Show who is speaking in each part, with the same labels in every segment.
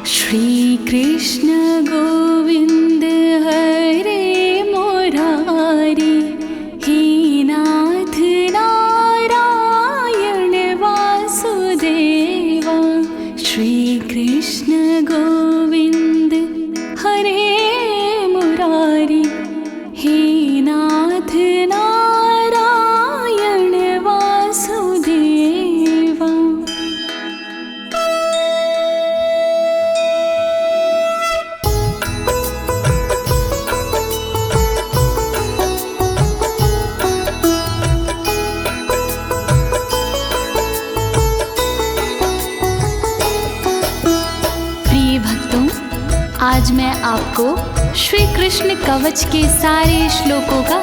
Speaker 1: श्री कृष्ण गोविंद हरे मुरारी, हे नाथ नारायण वासुदेवा। श्री कृष्ण गोविंद हरे मुरारी, हे नाथ नारायण वासुदेवा। आज मैं आपको श्री कृष्ण कवच के सारे श्लोकों का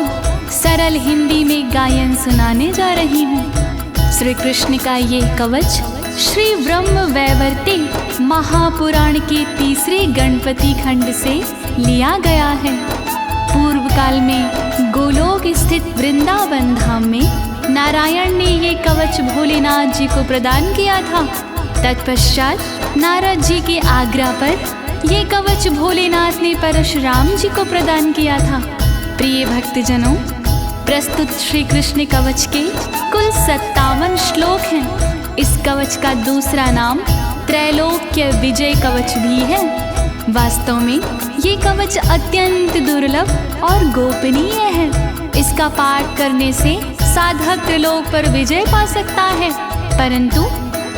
Speaker 1: सरल हिंदी में गायन सुनाने जा रही हूँ। श्री कृष्ण का ये कवच श्री ब्रह्म वैवर्ते महापुराण के तीसरे गणपति खंड से लिया गया है। पूर्व काल में गोलोक स्थित वृंदावन धाम में नारायण ने ये कवच भोलेनाथ जी को प्रदान किया था। तत्पश्चात नारद जी के आज्ञा पर ये कवच भोलेनाथ ने परशुराम जी को प्रदान किया था। प्रिय भक्तजनों, प्रस्तुत श्री कृष्ण कवच के कुल 57 श्लोक हैं। इस कवच का दूसरा नाम त्रैलोक्य विजय कवच भी है। वास्तव में ये कवच अत्यंत दुर्लभ और गोपनीय है। इसका पाठ करने से साधक त्रिलोक पर विजय पा सकता है, परंतु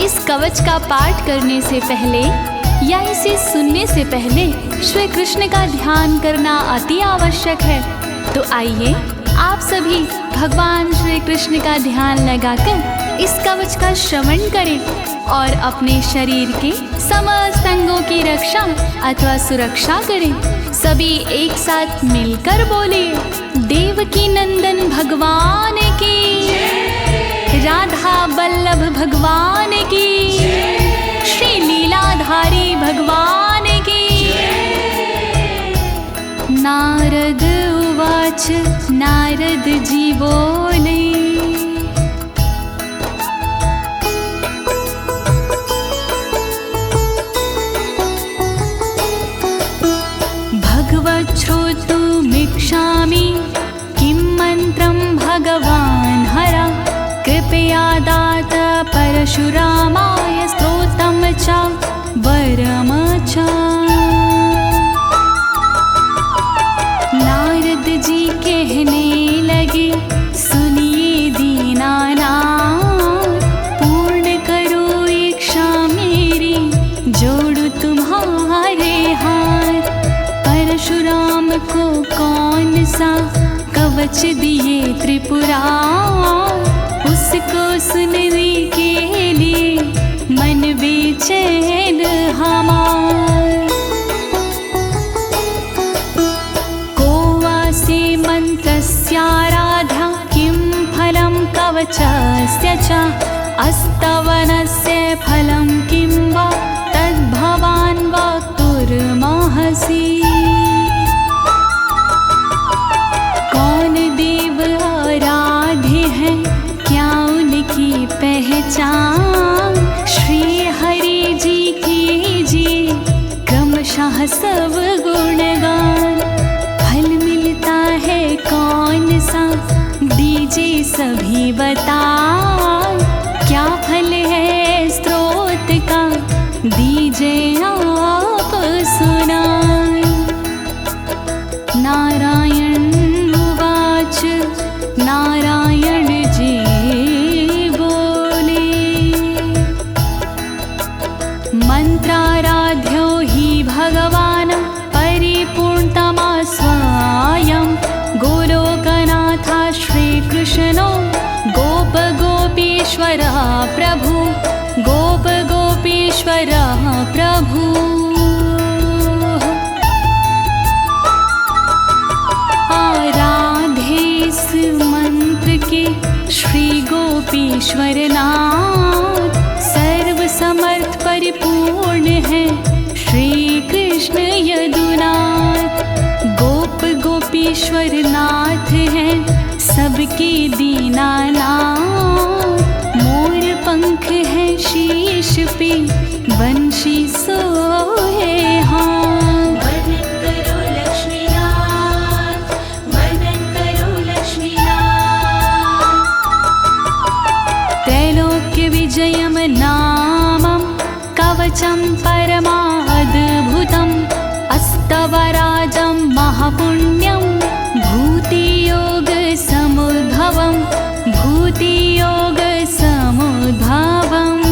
Speaker 1: इस कवच का पाठ करने से पहले या इसे सुनने से पहले श्री कृष्ण का ध्यान करना अति आवश्यक है। तो आइए आप सभी भगवान श्री कृष्ण का ध्यान लगाकर इस कवच का श्रवण करें और अपने शरीर के समस्त अंगों की रक्षा अथवा सुरक्षा करें। सभी एक साथ मिलकर बोलिए, देवकी नंदन भगवान की, राधा बल्लभ भगवान की, श्री लीलाधारी भगवान की। नारद उवाच, नारद जी बोले, भगवत् श्रोतुमिच्छामि किं मन्त्रं भगवान् हरा, कृपया दात परशुरामाय स्तोत्रं च वरं च। नारद जी कहने लगे, सुनिए दीनानाथ, पूर्ण करो इच्छा मेरी, जोड़ू तुम्हारे हाथ। परशुराम को कौन सा कवच दिए त्रिपुरारी, उसको सुनने के लिए मन बेचैन हमार। कोवासे मंत्रस्याराध्या, किं फलं कवचस्य च, अस्तवनस्य फलं किं वा, तद्भवान् वक्तुर्मर्हसि। कौन देव आराध्य है, क्या उनकी पहचान, श्री हरि जी कीजिए क्रमशः सब गुणगान। फल मिलता है कौन सा, दीजिए सभी बता, क्या फल है स्रोत का, दीजिए आप सुनाए। नारायण उवाच, नारायण जी बोले, मंत्राराध्यो हि भगवान् परिपूर्णतमा स्वयं, गोलोकनाथ श्रीकृष्णो गोप गोपीश्वर प्रभु, गोप गोपीश्वर प्रभु। आराधे इस मंत्र के श्री गोपीश्वर नाथ, सर्व समर्थ परिपूर्ण है श्री कृष्ण यदुनाथ। गोप गोपीश्वर नाथ है सबके दीनानाथ, मोर पंख है शीश पे, बंशी सोहे कवचं परमाद्भुतम् अस्तवराजं महापुण्यं भूतियोगसमुद्भवम् भूतियोगसमुद्भवम्।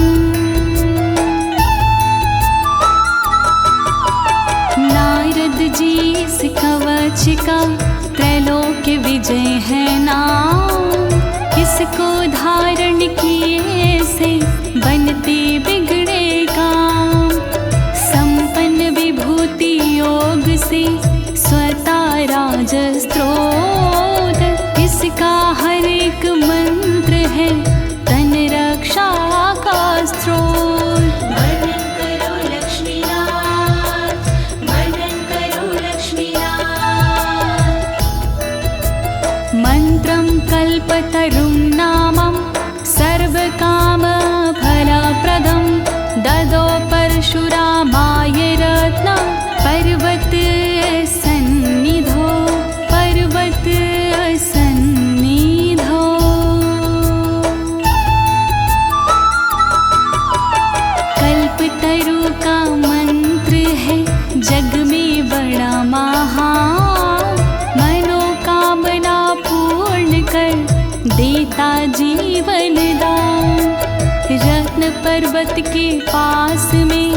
Speaker 1: नारद जी इस कवच का त्रैलोक्य विजय है नाम। इसको धारण किए से बनते बिगड़े काम। संपन्न विभूति योग से स्वता राज स्त्रोत। इसका हर एक मंत्र है तन रक्षा का स्त्रोत।
Speaker 2: वर्णन करो लक्ष्मीनाथ, वर्णन करो लक्ष्मीनाथ।
Speaker 1: मंत्रं कल्पतरुं नामं सर्वकामफलप्रदं ददौ परशुरामाय रत्नं पर्वत सन्निधौ पर्वत सन्निधौ। कल्पतरु का मंत्र है जग में बड़ा महान। मनोकामना पूर्ण कर देता जीवन दान। रत्न पर्वत के पास में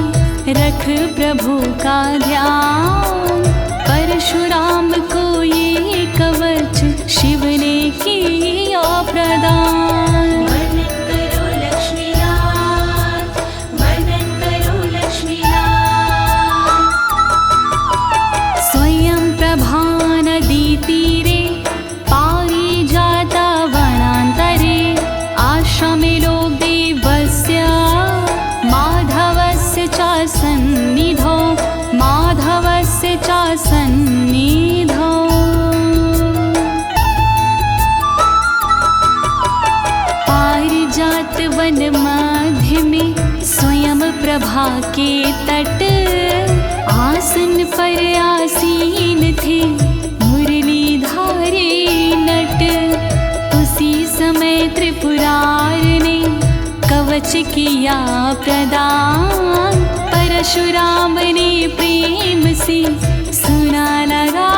Speaker 1: रख प्रभु का ध्यान। परशुराम को ये कवच शिव ने किया प्रदान।
Speaker 2: वर्णन करो लक्ष्मीनाथ, वर्णन करो लक्ष्मीनाथ।
Speaker 1: स्वयं प्रभा नदी तीरे पारिजाता वनान्तरे आश्रमे लोक देवस्य माधवस्य च सन्निधौ माधवस्य च सन्निधौ। पारिजात वन मध्य में स्वयं प्रभा के तट आसन पर आसीन थे मुरलीधारी नट। उसी समय त्रिपुरार ने कवच किया प्रदान। परशुराम ने प्रेम से सुना लगा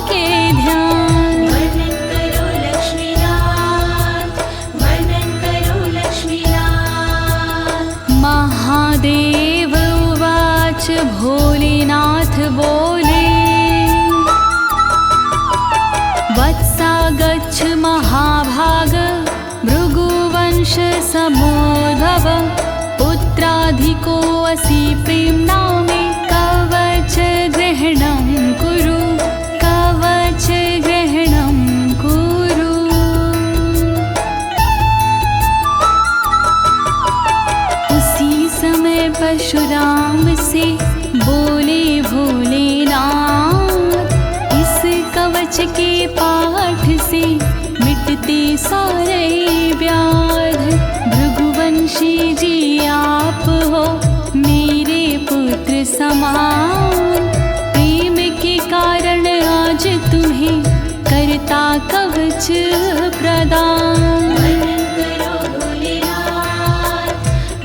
Speaker 1: के ध्यान।
Speaker 2: वर्णन करो लक्ष्मीनाथ, वर्णन करो लक्ष्मीनाथ।
Speaker 1: महादेव उवाच भोलेनाथ बोले वत्सा गच्छ महाभाग भृगुवंश समोद्भव। पुत्राधिको असि प्रेम्णा मे कवच ग्रहणं कुरु कवच ग्रहणं कुरु। उसी समय परशुराम से बोले भोलेनाथ इस कवच के पाठ से मिटते सारे व्याध। भृगुवंशी जी आप हो मेरे पुत्र समान। प्रेम के कारण आज तुम्हें करता कवच प्रदान।
Speaker 2: वर्णन करो भोलेनाथ,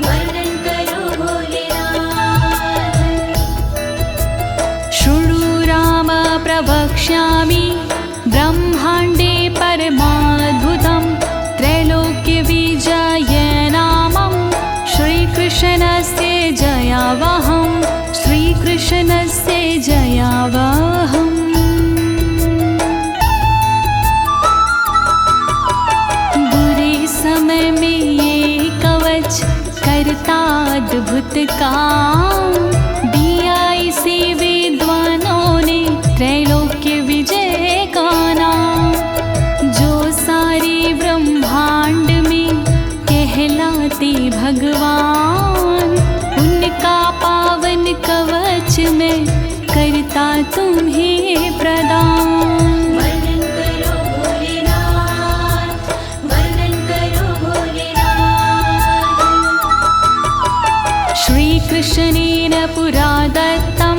Speaker 2: वर्णन करो भोलेनाथ।
Speaker 1: शृणु राम प्रवक्ष्यामि ब्रह्माण्डे परमाद्भुतं त्रैलोक्य विजय नामं श्रीकृष्णस्य जयावहं श्रीकृष्णस्य जयावहम्। बुरे समय में ये कवच करता अद्भुत काम। दिया इसे विद्वानों ने त्रैलोक्य विजय का नाम। जो सारे ब्रह्मांड में कहलाते भगवान उनका पावन कवच में करता तुम्हें प्रदान।
Speaker 2: वर्णन करो भोलेनाथ, वर्णन करो भोलेनाथ।
Speaker 1: श्री कृष्णेन पुरा दत्तं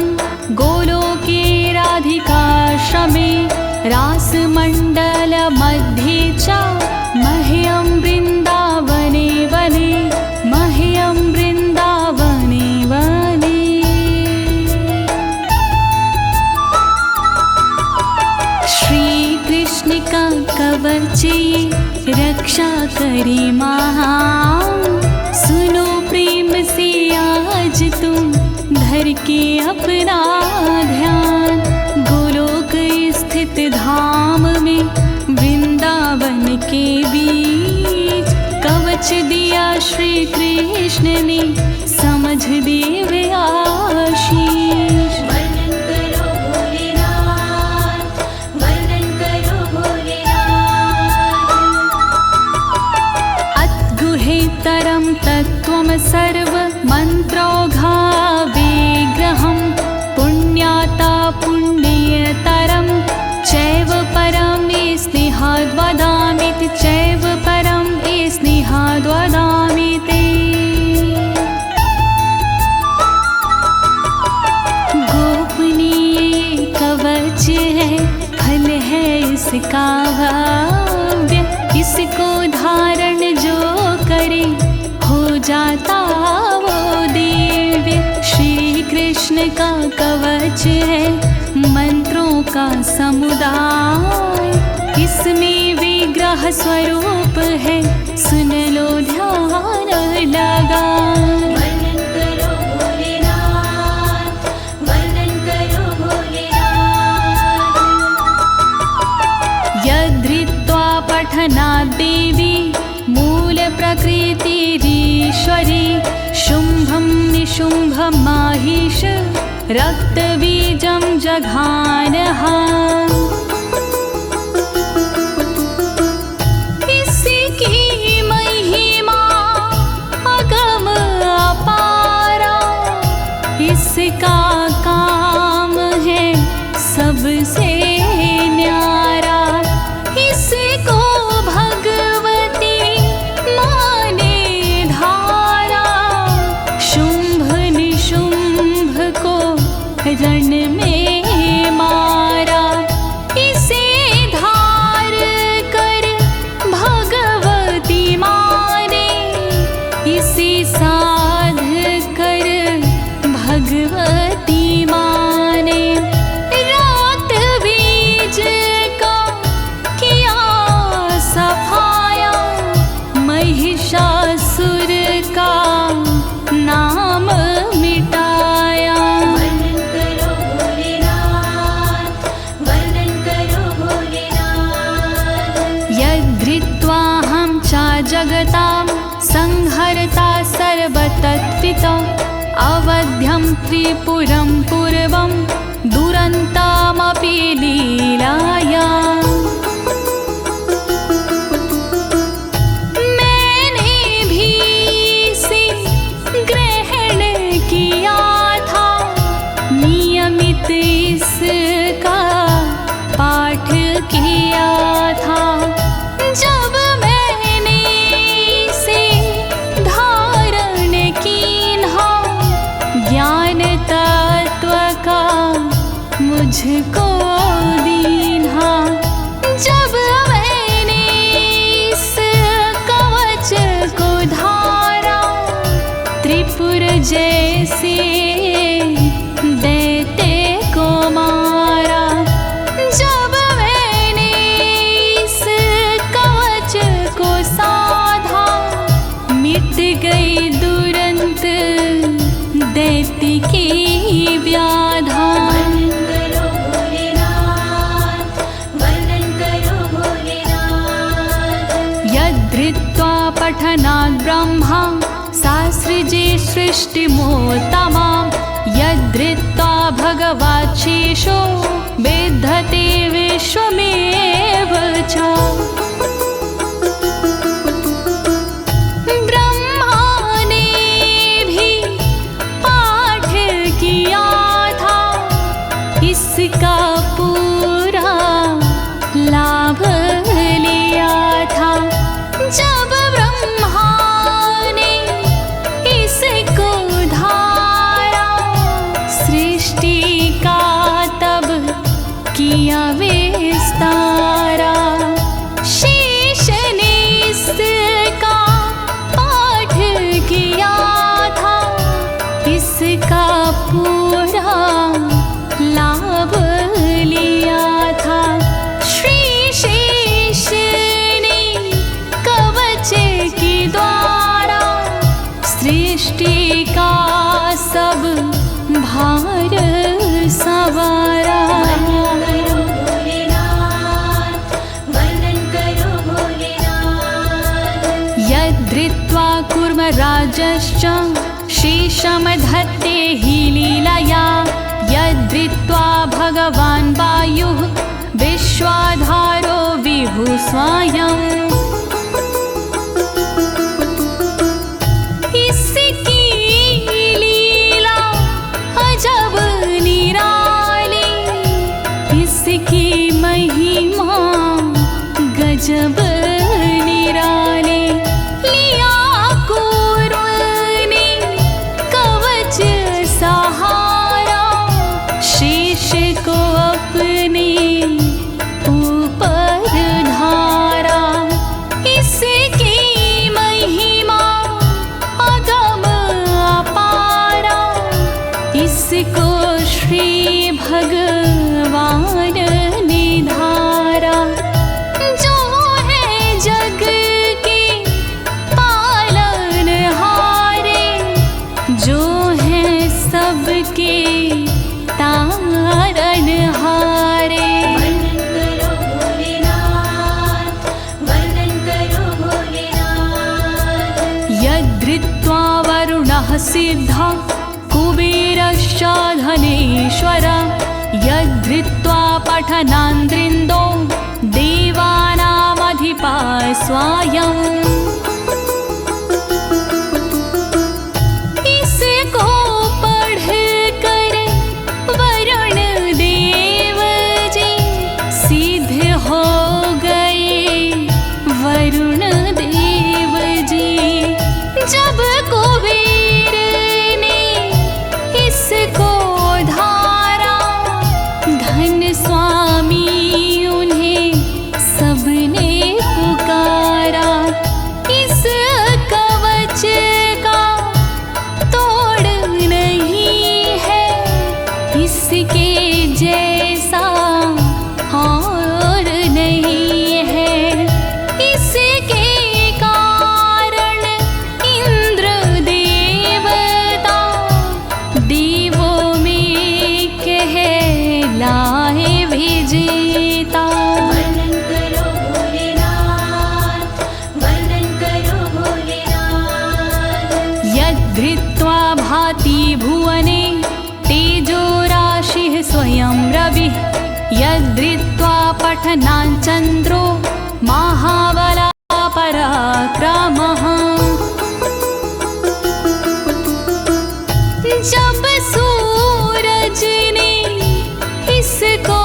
Speaker 1: गोलोके राधिकाश्रमे रासमण्डल मध्ये च मह्यं वृन्दावने वने मह्यं वृन्दावने वने। यहाँ सुनो प्रेम से आज तुम धर के अपना ध्यान। गोलोक स्थित धाम में वृंदावन के बीच कवच दिया श्री कृष्ण ने समझ दिव्य आशीष।
Speaker 2: वर्णन करो भोलेनाथ, वर्णन करो भोलेनाथ।
Speaker 1: अद्गुहेतरं तत्त्वं सर्व मन्त्रौघा विग्रहं पुण्याता पुण्यतरं चैव परं स्नेहाद् वदामि ते चैव परं स्नेहाद् वदामि ते। गोपनीय कवच है फल है इसका भव्य, इसको धारण जो करे हो जाता वो दिव्य। श्री कृष्ण का कवच है मंत्रों का समुदाय, इसमें विग्रह स्वरूप है सुन लो ध्यान लगा।
Speaker 2: वर्णन करो भोलेनाथ, वर्णन करो भोलेनाथ।
Speaker 1: यद्धृत्वा पठनात् देवी मूल प्रकृतिरीश्वरी शुम्भं निशुम्भं माहिष रक्तबीजं जघानः। इसकी महिमा अगम अपारा, इसका काम है सबसे न्यारा। इसको भगवती माने धारा, शुंभ निशुंभ को रण में मारा। इसे धार कर भगवती माने, इसे साध कर भगवती माने। रात बीज का किया सफाया, महिषासुर का नाम मिटाया।
Speaker 2: वर्णन करो भोलेनाथ, वर्णन करो भोलेनाथ।
Speaker 1: यद्धृत्वाहं च जगतां संहर्ता सर्वतत्त्विता, अवध्यं त्रिपुरं पूर्वं दुरन्तामपि लीलाया। मैंने भी इसे ग्रहण किया था, नियमित इसका पाठ किया था। जब मैंने इसे धारण कीन्हा, ज्ञान तत्व का मुझको दीन्हा। जब मैंने इस कवच को धारा, त्रिपुर जैसे दैत्य को मारा। जब मैंने इस कवच को साधा, मिट गई दुरंत दैत्य की व्याधा।
Speaker 2: वर्णन करो भोलेनाथ, वर्णन करो भोलेनाथ।
Speaker 1: यद्धृत्वा पठनात् ब्रह्मा शास्त्रिजे सृष्टिमोत्तमां, यद्धृत्वा भगवाच्छेषो विद्धते विश्वमेव च। ब्रह्मा ने भी पाठ किया था, इसका पूरा लाभ लिया था। जब ब्रह्मा ने इसको धारा, सृष्टि का तब किया विस्तारा। यद्धृत्वा कूर्मराजश्च शेषं धत्ते हि लीलया यद्धृत्वा भगवान् वायुः विश्वाधारो विभुः स्वयम् इसकी लीला अजब निराली इसकी महिमा गजब निराली लिया कूर्म ने कवच सहारा शेष को अपने ऊपर धारा इसकी महिमा अगम अपारा इसको श्री भगवान ने धारा जो है जग के पालनहारे जो है सबके तारणहारे
Speaker 2: वर्णन करो भोलेनाथ वर्णन करो भोलेनाथ
Speaker 1: यद्धृत्वा वरुणः सिद्धः कुबेरश्च धनेश्वर यद्धृत्वा पठनान्द्रिन्दो देवानामधिपा स्वयम् इसको पढ़ कर वरुण देव जी सिद्ध हो गए वरुण देव जी जब कुबेर ने इसको धारा धन स्वामी उन्हें सबने पुकारा इस कवच का तोड़ नहीं है इसके जैसा और नहीं है इसके कारण इंद्र देवता देवों में कहलाए विजेता
Speaker 2: वर्णन करो भोलेनाथ वर्णन करो भोलेनाथ
Speaker 1: यद्धृत्वा भाति भुवने तेजो राशिः स्वयं रविः यद्धृत्वा पठनान् चन्द्रो महाबला पराक्रमः जब सूरज ने इसको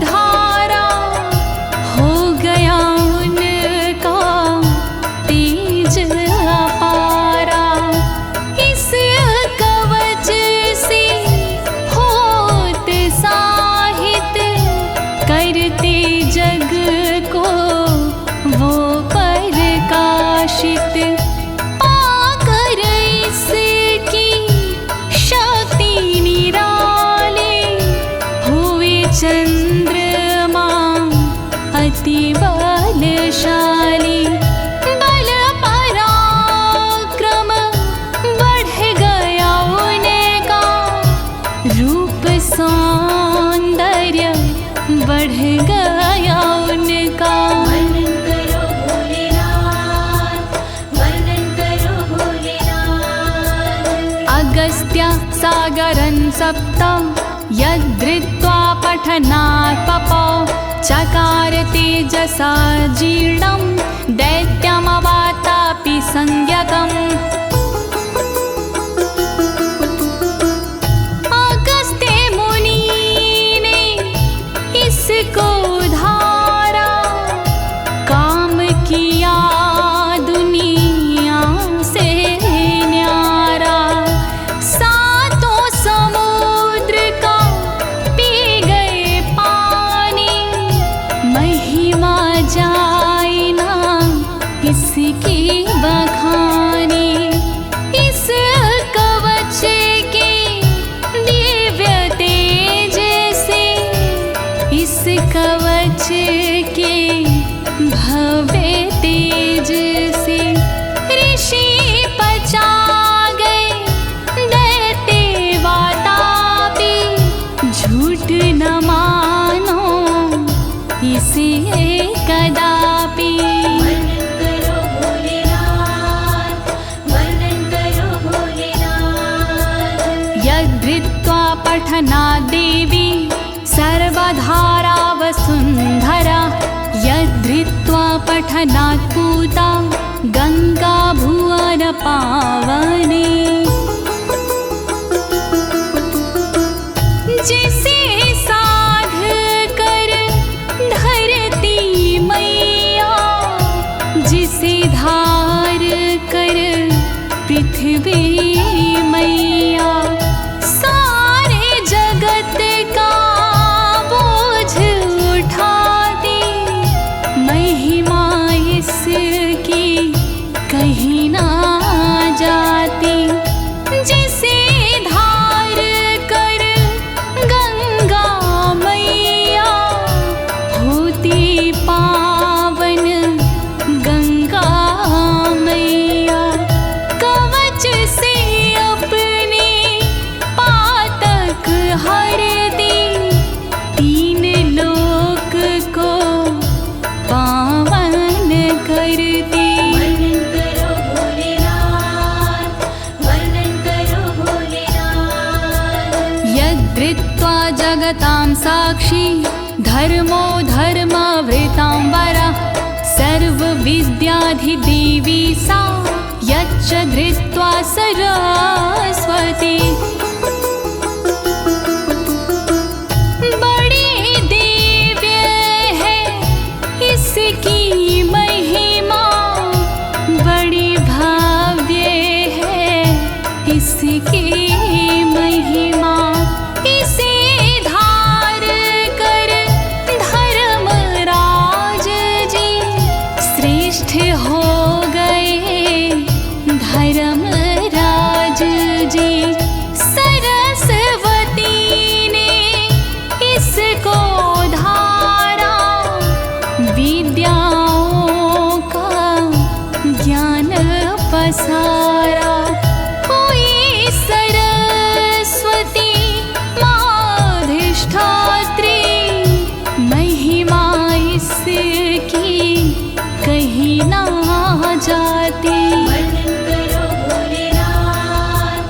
Speaker 1: धारा हो गया उनका तेज अपारा इस कवच से होते साहित करते जग को वो प्रकाशित पाकर इसकी शक्ति निराले हुए चंद्रमा अति बलशाली बल पराक्रम बढ़ गया उनका रूप सौंदर्य बढ़ गया उनका
Speaker 2: वर्णन करो भोलेनाथ वर्णन करो भोलेनाथ
Speaker 1: अगस्त्य सागरं सप्त यद्धृत्वा पठनात् पपौ चकार तेजसा जीर्णं दैत्यमवातापि संज्ञकम् अगस्त्य मुनि ने इसको धारा काम किया दुनिया से न्यारा सातों समुद्र का पी गए पानी महिमा जाए ना इसकी बखानी पठनात् देवी सर्वधारा वसुन्धरा यद्धृत्वा पठनात् पूता गंगा भुवन पावने। जिसे साध कर धरती मैया, जिसे धार कर पृथ्वी मैया, सारे जगत का बोझ उठाती, महिमा इसकी कहीं ना जाती। जिसे धार कर गंगा मैया, होती पावन गंगा मैया, कवच से अपने पातक हरती, तीन लोक को पावन करती।
Speaker 2: वर्णन करो भोलेनाथ, वर्णन करो भोलेनाथ।
Speaker 1: यद्धृत्वा जगतां साक्षी धर्मो धर्मवृतांबरा, सर्वविद्याधिदेवी सा यच्च धृत्वा सरस्वती। बड़ी दिव्य है इसकी महिमा, बड़ी भव्य है इसकी महिमा। इसे धार कर धर्मराज जी श्रेष्ठ हो गए धर्मराज जी। सरस्वती ने इसको धारा, विद्याओं का ज्ञान पसारा। हुई सरस्वती माधिष्ठात्री, महिमा इसकी कहीं ना जाती।
Speaker 2: वर्णन करो भोलेनाथ,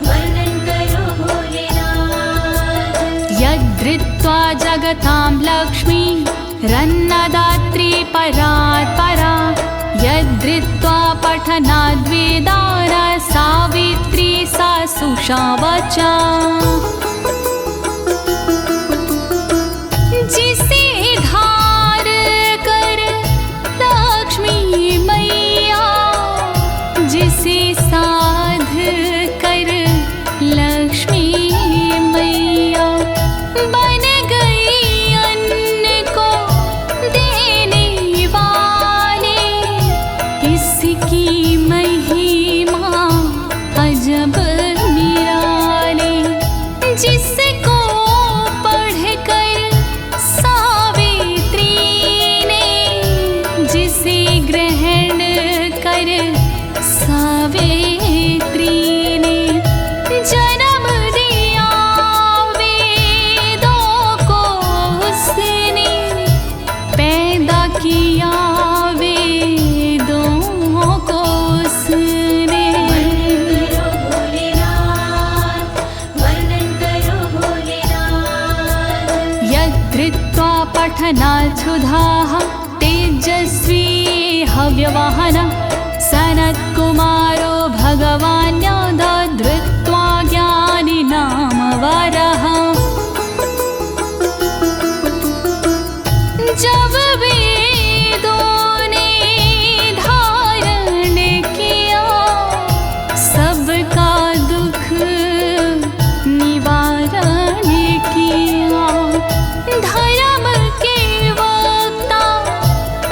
Speaker 2: वर्णन करो भोलेनाथ।
Speaker 1: यद्धृत्वा जगतां लक्ष्मी रन्नदात्री परात्परा, यद्धृत्वा पठनाद् वेदान् सावित्री सा सुषावचा। जिसे धार कर लक्ष्मी मैया, जिसे साध कर लक्ष्मी मैया, बन गई अन्न को देने वाले, इसकी महिमा अजब निराली। जिसको पढ़ कर सावित्री ने, जिसे ग्रहण कर सावित्री ने, जन्म दिया वेदों को उसने, पैदा किया वेदों को उसने।
Speaker 2: वर्णन करो भोलेनाथ, वर्णन करो भोलेनाथ।
Speaker 1: यद्धृत्वा पठनात् सुधाः तेजस्वी हव्यवाहन, सनत्कुमारो भगवान् दधृत्वा ज्ञानिनाम वरः। जब वेदों ने धारण किया, सबका दुख निवारण किया। धर्म के वक्ता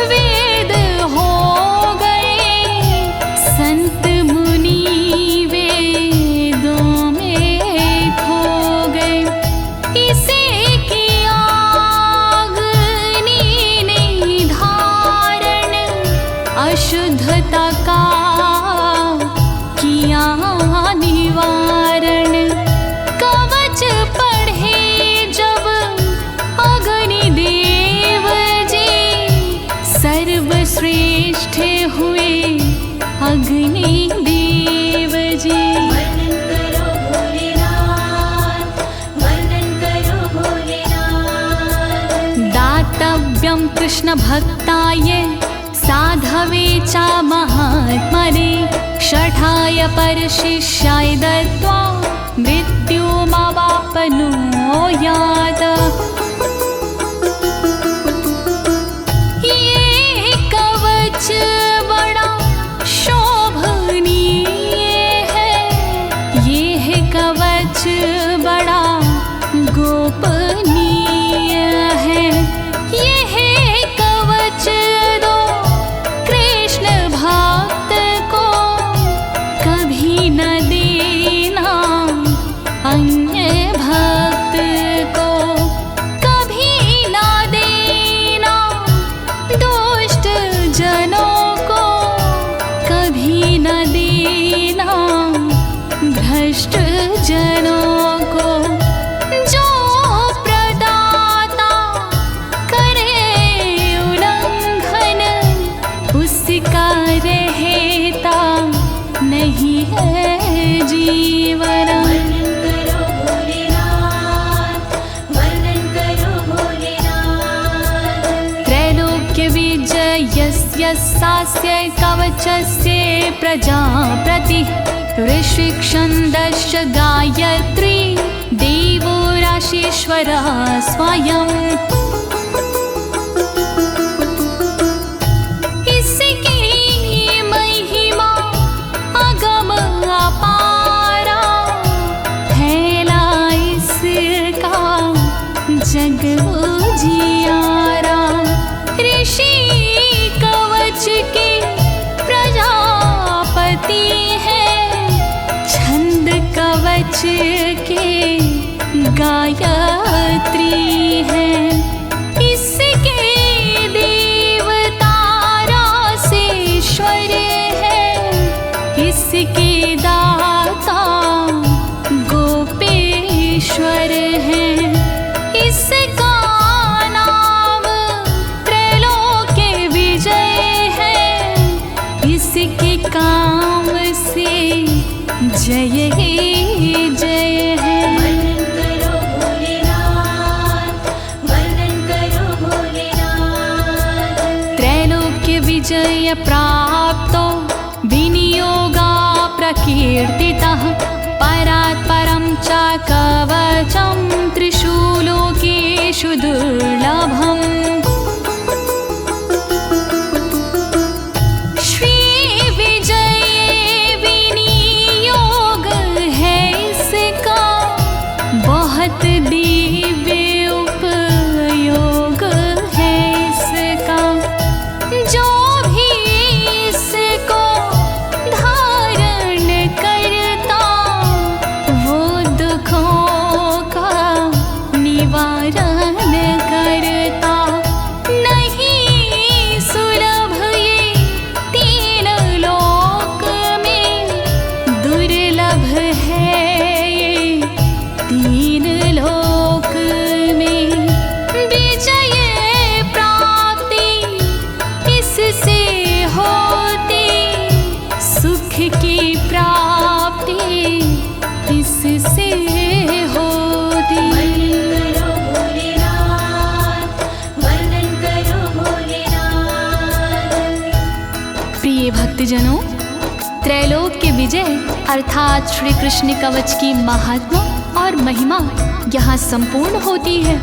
Speaker 1: वेद हो गए, संत मुनि वेदों में खो गए। इसे किया अग्नि ने धारण, अशुद्धता का किया निवारण। कवच पढ़े जब अग्निदेव जी, सर्वश्रेष्ठ हुए अग्नि कृष्ण भक्ताय साधवे च महात्मने शठाय परशिष्याय दत्त्वा मृत्युमवाप्नुयात्। ये कवच बड़ा शोभनीय है, ये है कवच बड़ा गोपनीय है। ये है कवच दो कृष्ण भक्त को कभी न देना, अन्य भक्त को कभी न देना, दुष्ट जनों को कभी न देना, भ्रष्ट जनों को। जो प्रदाता करे उल्लंघन, उसका रहता नहीं है जीवन।
Speaker 2: वर्णन करो भोलेनाथ, वर्णन करो भोलेनाथ।
Speaker 1: त्रैलोक्य विजयस्य सास्य कवचस्य प्रजाप्रति ऋषिक्षन्दश्च गायत्री देवो राशीश्वरः स्वयं। इसकी महिमा अगम अपारा, फैला इसका जग उजियारा। ऋषि कवच के प्रजापति हैं, छंद कवच के गायत्री हैं। इसके देवता रासेश्वर हैं, इसके दाता गोपेश्वर हैं। इसका नाम त्रैलोक्य विजय है, इसके काम से जय ही जय है।
Speaker 2: वर्णन करो भोलेनाथ, वर्णन करो भोलेनाथ।
Speaker 1: त्रैलोक्य विजय प्राप्तो विनियोगा प्रकीर्तितः परात् परं च कवचं त्रिषु लोकेषु दुर्लभम्। श्री विजय विनियोग है इसका, बहुत दिव्य उपयोग है इसका। जो भी इसको धारण करता, वो दुखों का निवारण करता। नहीं सुलभ ये तीन लोक में, दुर्लभ है ये तीन लोक में। विजय प्राप्ति इससे होती, सुख की प्राप्ति इससे होती।
Speaker 2: वर्णन करो भोलेनाथ, वर्णन करो भोलेनाथ।
Speaker 1: प्रिय भक्तजनों, त्रैलोक्य विजय अर्थात श्री कृष्ण कवच की महात्मा और महिमा यहाँ संपूर्ण होती है।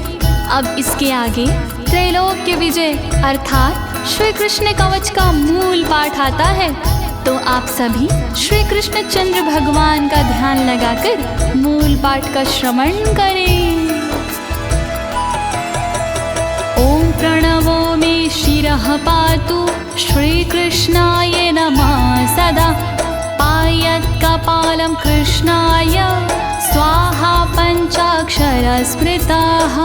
Speaker 1: अब इसके आगे त्रैलोक्य विजय अर्थात श्री कृष्ण कवच का मूल पाठ आता है। तो आप सभी श्री कृष्ण चंद्र भगवान का ध्यान लगाकर मूल पाठ का श्रवण करें। ओम प्रणवो मे शिरः पातु श्रीकृष्णाय नमः सदा। पायत् कपालं कृष्णाय स्वाहा पञ्चाक्षर स्मृताः।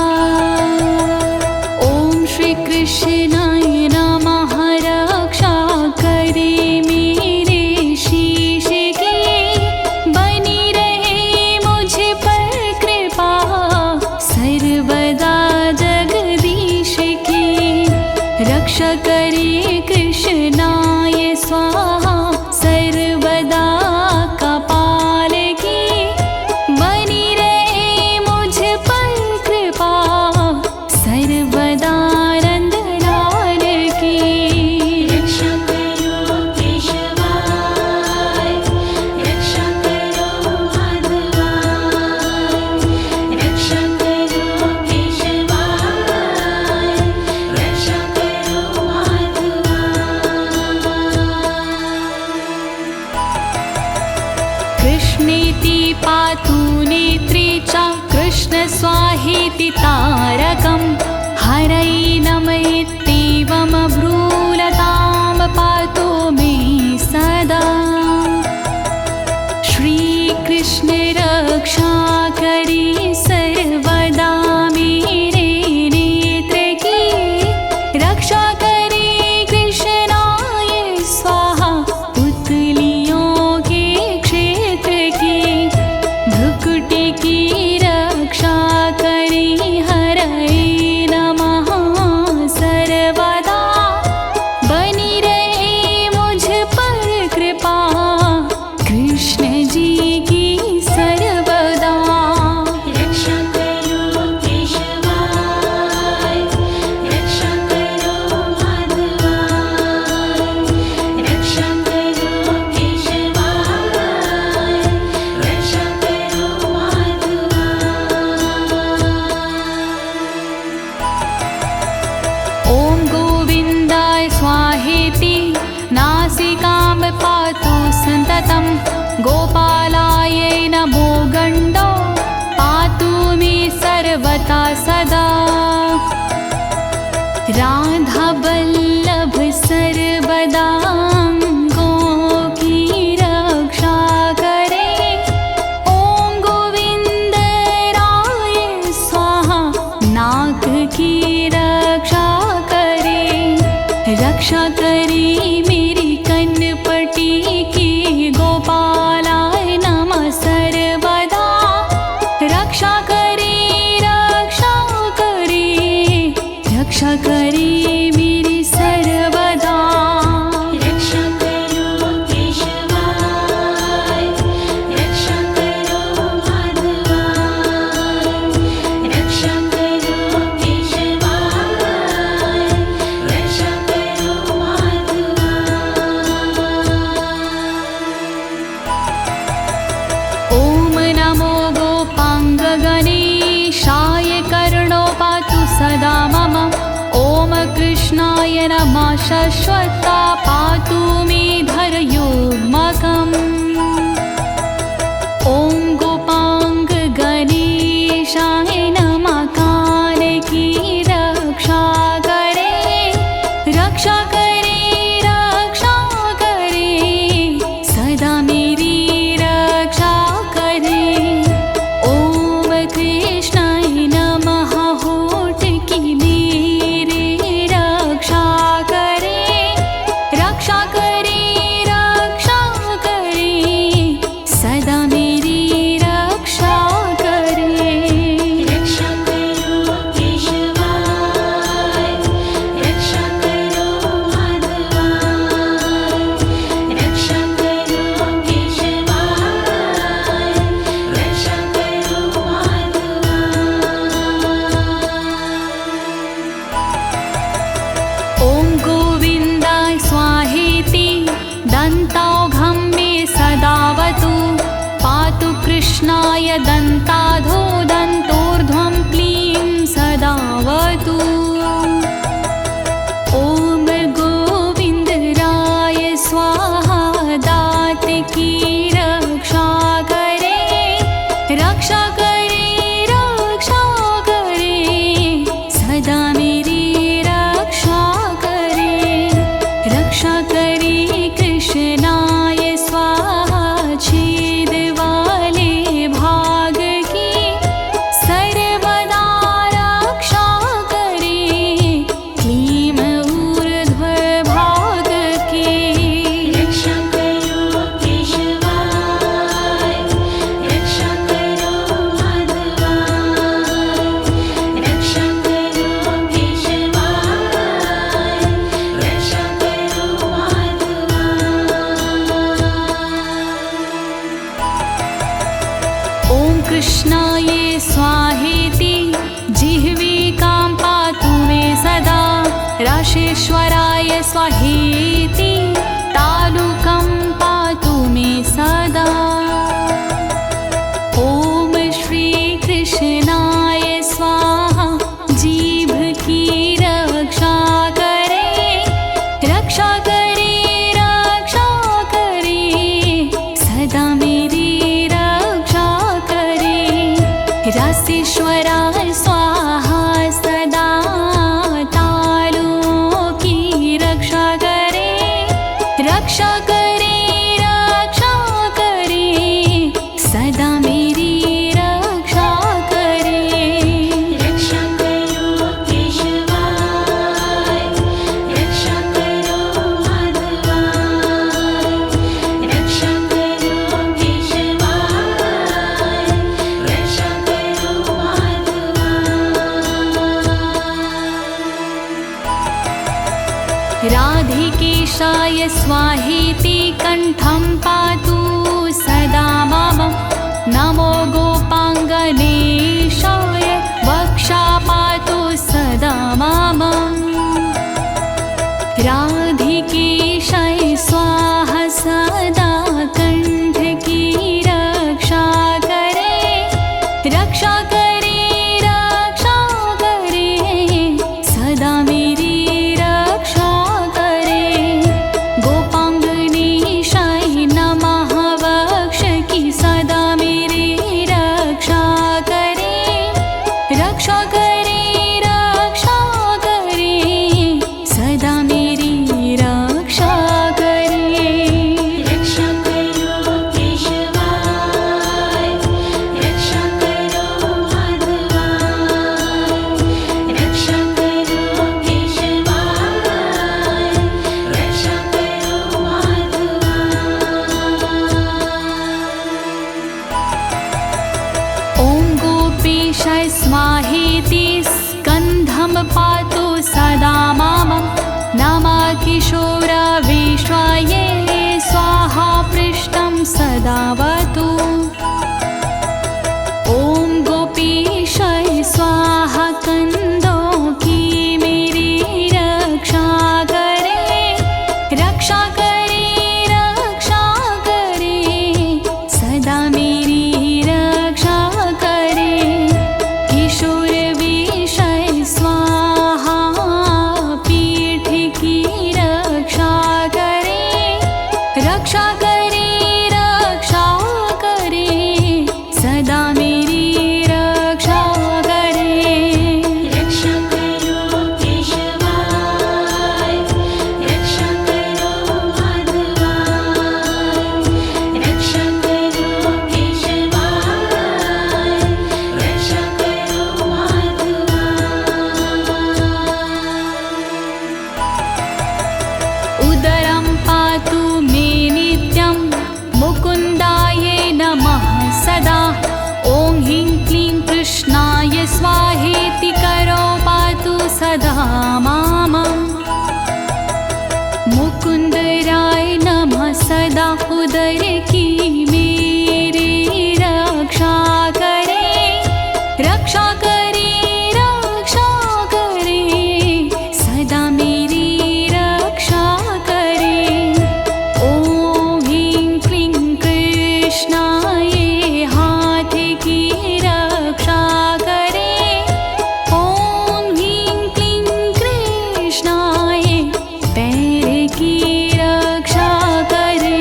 Speaker 1: ओम श्री कृष्णाय नमः रक्षा करे मेरे शीश की, बनी रहे मुझ पर कृपा सर्वदा जगदीश की। रक्षा करे कृष्णाय स्वाहा सर्वदा कपाल की, बनी रहे मुझ पर कृपा सर्वदा नंदना। कृष्णेति पातु नेत्रे च कृष्ण स्वाहेति तारकं हरै नमयेत्येवमब्रूलतां पातु मे सदा। श्रीकृष्ण रक्षा करी सर्वदा मेरे नेत्र की, रक्षा करे कृष्णाय स्वाहा पुतलियों के क्षेत्र की। भ्रुकुटी की रक्षा करे हरै नमः सर्वदा, बनी रहे मुझ पर कृपा कृष्ण जी की सर्वदा।
Speaker 2: रक्षा करो केशवाय, रक्षा करो माधवाय, रक्षा करो केशवाय, रक्षा करो माधवाय।
Speaker 1: ॐ गोविन्दाय स्वाहेति नासिकां पातु सन्ततं, गोपालाय नमो गण्डो पातु मे सर्वथा सदा। राधावल्लभ सर्वदा अंगों की रक्षा करे, ॐ गोविन्द राय स्वाहा नाक की रक्षा करे। रक्षा करे मेरी कनपटी की, गोपालाय नमः सर्वदा। रक्षा करे, रक्षा करे, रक्षा करे मेरी सर्वदा।
Speaker 2: रक्षा करो केशवाय, रक्षा करो माधवाय, रक्षा करो केशवाय, रक्षा करो माधवाय।
Speaker 1: ॐ नमो गोपाङ्गगणेशाय कर्णो पातु सदा मम। ॐ कृष्णाय नमः शाश्वता पातु मे धरयोर्मकम्। ॐ गोपाङ्गगणेशाय नमः कान की रक्षा करे, रक्षा करे, रक्षा करे, सदा मेरी रक्षा करे। ॐ कृष्णाय नमः होठ की मेरी रक्षा करे, रक्षा करे, रक्षा करे, सदा मेरी रक्षा करे।
Speaker 2: रक्षा करो केशवाय, रक्षा करो माधवाय, रक्षा करो केशवाय, रक्षा करो माधवाय।
Speaker 1: ॐ गोविन्दाय स्वाहेति दन्तौघं मे सदावतु, पातु कृष्णाय दन्ताधो दन्तोर्ध्वं क्लीं सदावतु। ॐ गोविन्दराय स्वाहा दात की रक्षा करे, रक्षा करे, रक्षा करे, सदा मेरी रक्षा करे। रक्षा करे कृष्णाय स्वाहा छेद वाले भाग की, सर्वदा रक्षा करे क्लीं ऊर्ध्व भाग की।
Speaker 2: रक्षा करो केशवाय, रक्षा करो माधवाय, रक्षा करो केशवाय, रक्षा करो माधवाय।
Speaker 1: ॐ कृष्णाय स्वाहेति जिह्विकां पातु मे सदा, राशेश्वराय स्वाहेति तालुकं पातु मे सदा। ॐ श्रीकृष्णाय स्वाहा जीभ की रक्षा करे, रक्षा करे, रक्षा करे, सदा मेरी रसीश्वरा स्वाहा सदा तारों की रक्षा करे, रक्षा करे, रक्षा करे, सदा मेरी रक्षा करे।
Speaker 2: रक्षा करो केशवाय, रक्षा करो माधवाय, रक्षा करो केशवाय, रक्षा करो माधवाय।
Speaker 1: राधिकेशाय स्वाहेति कण्ठं पातु सदा मम, नमो गोपाङ्गनेशाय वक्षा पातु सदा मम। राधिकेशाय स्वाहा सदा कंठ की रक्षा करे, रक्षा करे, रक्षा करे, सदा मेरी रक्षा करे। गोपांगनेशाय नमः वक्ष की सदा मेरी रक्षा करे, रक्षा करे, रक्षा करे, सदा मेरी रक्षा करे।
Speaker 2: रक्षा करो केशवाय, रक्षा करो माधवाय, रक्षा करो केशवाय, रक्षा करो माधवाय।
Speaker 1: ॐ गोपीशाय स्वाहेति स्कन्धं पातु सदा मम, नमः किशोरविश्वाय स्वाहा पृष्ठं सदावतु। ॐ गोपीशाय स्वाहा कंदों की मेरी रक्षा करे, रक्षा करे, रक्षा करे, सदा मेरी रक्षा करे। किशोर विषय स्वाहा पीठ की रक्षा करे, रक्षा करे, रक्षा करे, सदा मेरी रक्षा करे।
Speaker 2: रक्षा करो केशवाय, रक्षा करो माधवाय, रक्षा करो केशवाय, रक्षा करो माधवाय।
Speaker 1: उदरं पातु मे नित्यं मुकुन्दाय नमः सदा। ॐ ह्रीं क्लीं कृष्णाय स्वाहेति करो पातु सदा माम। मुकुन्दराय नमः सदा उदर की मेरी रक्षा करे, रक्षा करे, रक्षा करे, सदा मेरी रक्षा करे। ॐ ह्रीं क्लीं कृष्णाय हाथ की रक्षा करे, ॐ ह्रीं क्लीं कृष्णाय पैर की रक्षा करे।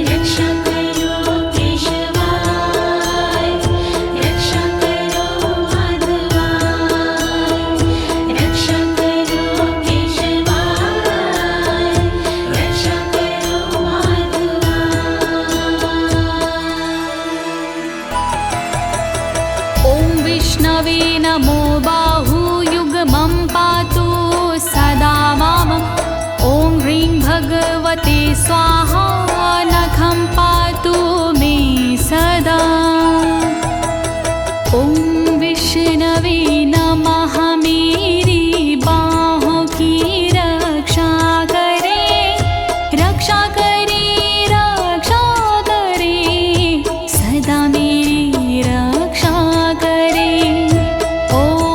Speaker 2: रक्षा करो केशवाय, रक्षा करो माधवाय, रक्षा करो केशवाय, रक्षा करो माधवाय।
Speaker 1: ॐ विष्णवे नमो बाहुयुग्मं पातु सदा मम। ॐ ह्रीं भगवते स्वाहा नखं पातु मे सदा। ॐ विष्णवे नमः मेरी बाहों की रक्षा करे, रक्षा करे, रक्षा करे, सदा मेरी रक्षा करे। ॐ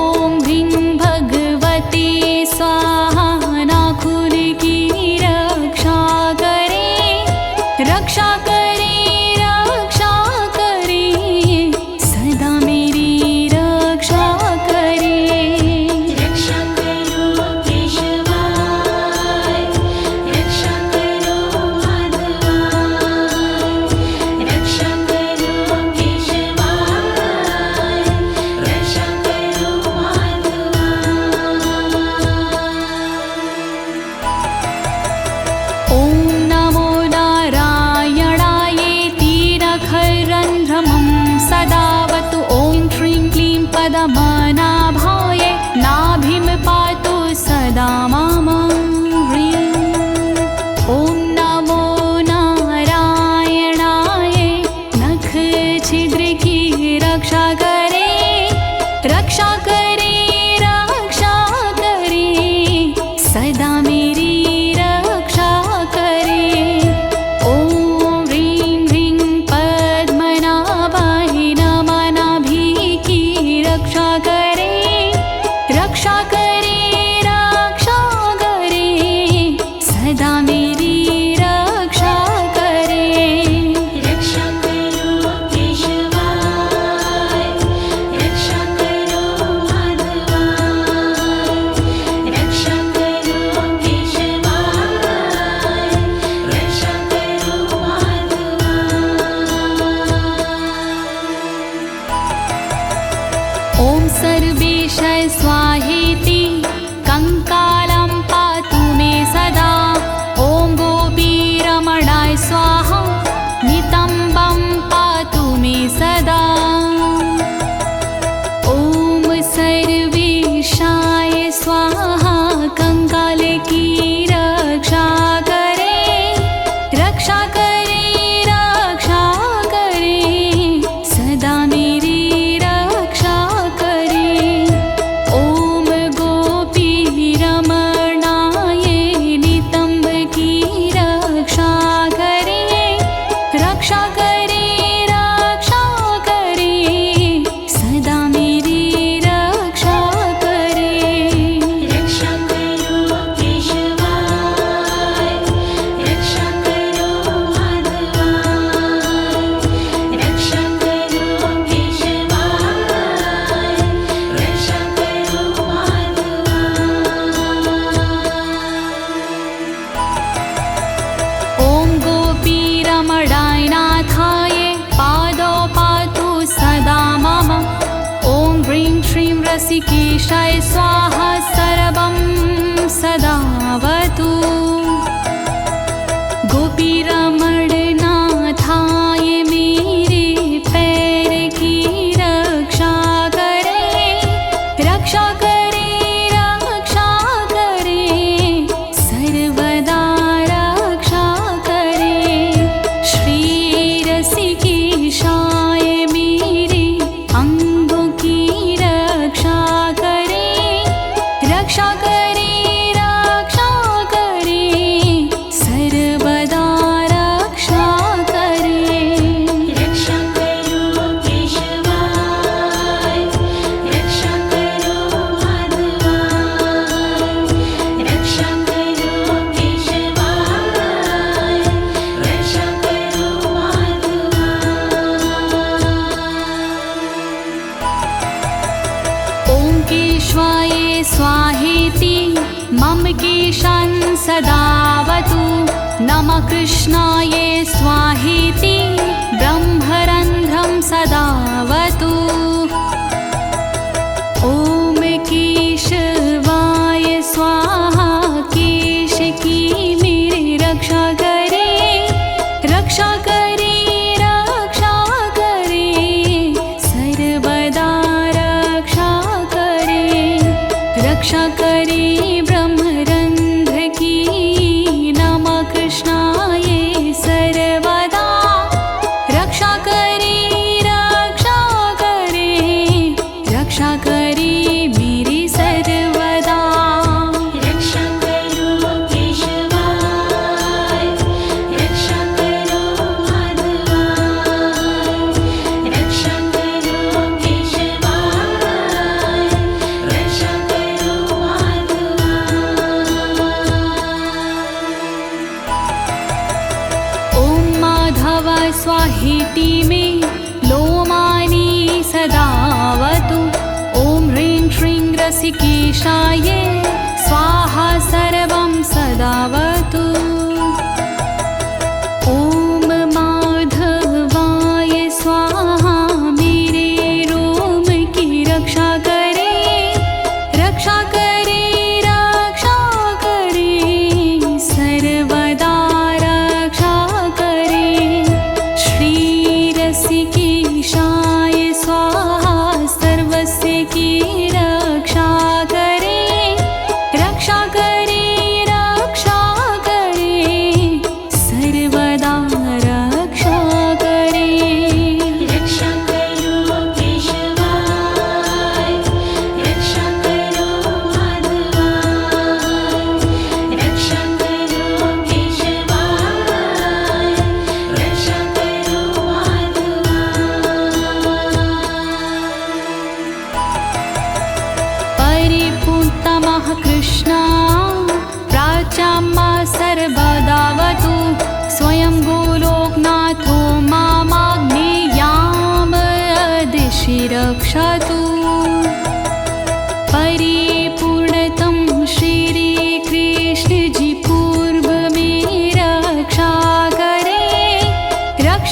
Speaker 1: सदावतु ॐ श्रीं क्लीं पद्मनाभाय नाभिं पातु सदा मां ह्रीं ॐ नमो नारायणाय नख छिद्र की रक्षा करे रक्षा करे रक्षा करे सदा मेरी रक्षा करे ॐ ह्रीं ह्रीं पद्मनाभाय नमः नाभि की रक्षा करे रक्षा करे रक्षा करे सदा मेरी रक्षा करे
Speaker 2: रक्षा करो केशवाय रक्षा करो माधवाय रक्षा करो केशवाय रक्षा करो माधवाय
Speaker 1: ॐ सर्वेश स्वाहेति कंकालं पातु मे सदा ॐ गोपीरमणाय स्वाहा नितम्बं पातु मे सदा ॐ सर्वेशाय स्वाहा कंकाल की रक्षा करे रक्षा करे रक्षा करे सदा मेरी रक्षा करे ॐ गोपीरमणाय नितम्ब की रक्षा करे रक्षा करे रक्षा करे सदा मेरी रक्षा करे
Speaker 2: रक्षा करो केशवाय रक्षा करो माधवाय रक्षा करो केशवाय रक्षा करो माधवाय
Speaker 1: ॐ गोपीरमणाय नाथाय पादौ पातु सदा मम ॐ ह्रीं श्रीं रसिकेशाय स्वाहा सर्वं सदावतु गोपीरमणनाथाय मेरे पैर की रक्षा करे रक्षा करे रक्षा करे सर्वदा रक्षा करे श्री रसिकेशाय मेरे अंगों की रक्षा करे रक्षा करे रक्षा करे सर्वदा रक्षा करे
Speaker 2: रक्षा करो केशवाय रक्षा करो माधवाय रक्षा करो केशवाय रक्षा करो माधवाय
Speaker 1: ॐ केशवाय स्वाहेति मम केशान् सदावतु नमः कृष्णाय स्वाहेति ब्रह्मरन्ध्रं सदावतु ॐ केशवाय स्वाहा केश की मेरी रक्षा करे रक्षा करे रक्षा करे सर्वदा रक्षा करे रक्षा करे ब्रह्मरंध्र की नमः कृष्णाय सर्वदा रक्षा करे रक्षा करे रक्षा करे मेरी सर्वदा
Speaker 2: रक्षा करो केशवाय रक्षा करो माधवाय रक्षा करो केशवाय रक्षा करो माधवाय
Speaker 1: ॐ माधव स्वाहेति मे लोमानि सदावतु ॐ ह्रीं श्रीं रसिकेशाय स्वाहा सर्वं सदावतु ॐ माधवाय स्वाहा मेरे रोम की रक्षा करे रक्षा करे रक्षा करे सर्वदा रक्षा करे श्री रसिकेशाय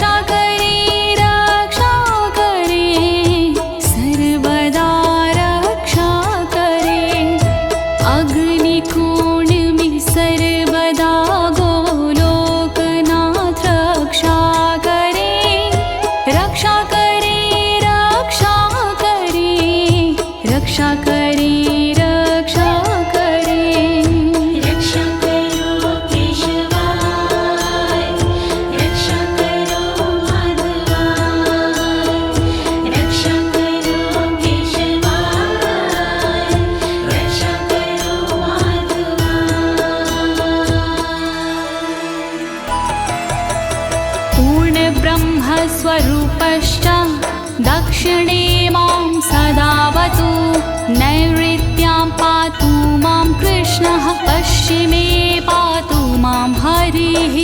Speaker 1: रक्षा करे रक्षा करे सर्वदा रक्षा करे अग्निकोण में सर्वदा गोलोकनाथ रक्षा करे रक्षा करे रक्षा करे रक्षा करे रक्षा करे
Speaker 2: रक्षा करो केशवाय रक्षा करो माधवाय रक्षा करो केशवाय रक्षा करो माधवाय
Speaker 1: पूर्ण ब्रह्म स्वरूपश्च दक्षिणे मां सदावतु नैऋत्यां पातु मां कृष्णः पश्चिमे पातु मां हरिः